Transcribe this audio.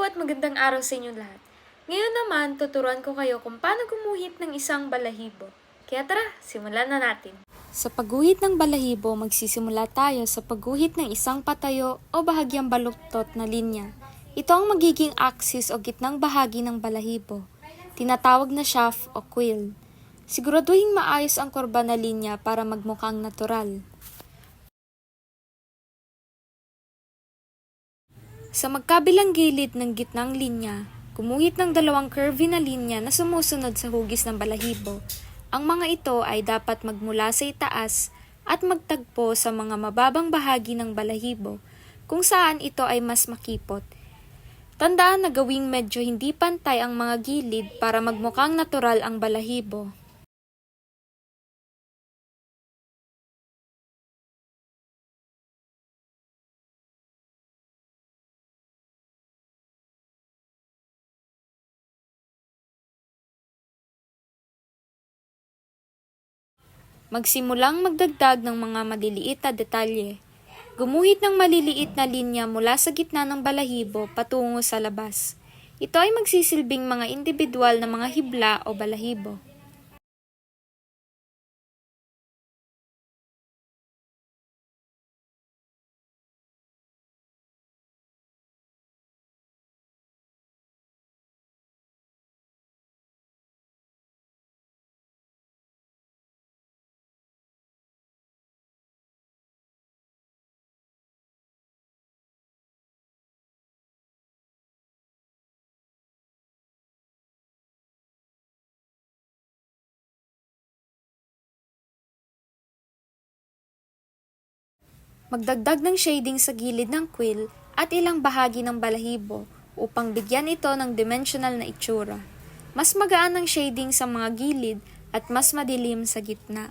at magandang araw sa inyong lahat. Ngayon naman, tuturuan ko kayo kung paano gumuhit ng isang balahibo. Kaya tara, simulan na natin. Sa pagguhit ng balahibo, magsisimula tayo sa pagguhit ng isang patayo o bahagyang baluktot na linya. Ito ang magiging axis o gitnang bahagi ng balahibo. Tinatawag na shaft o quill. Siguraduhin maayos ang kurba na linya para magmukhang natural. Sa magkabilang gilid ng gitnang linya, gumuhit ng dalawang curvy na linya na sumusunod sa hugis ng balahibo. Ang mga ito ay dapat magmula sa itaas at magtagpo sa mga mababang bahagi ng balahibo, kung saan ito ay mas makipot. Tandaan na gawing medyo hindi pantay ang mga gilid para magmukhang natural ang balahibo. Magsimulang magdagdag ng mga maliliit na detalye. Gumuhit ng maliliit na linya mula sa gitna ng balahibo patungo sa labas. Ito ay magsisilbing mga individual na mga hibla o balahibo. Magdagdag ng shading sa gilid ng quill at ilang bahagi ng balahibo upang bigyan ito ng dimensional na itsura. Mas magaan ang shading sa mga gilid at mas madilim sa gitna.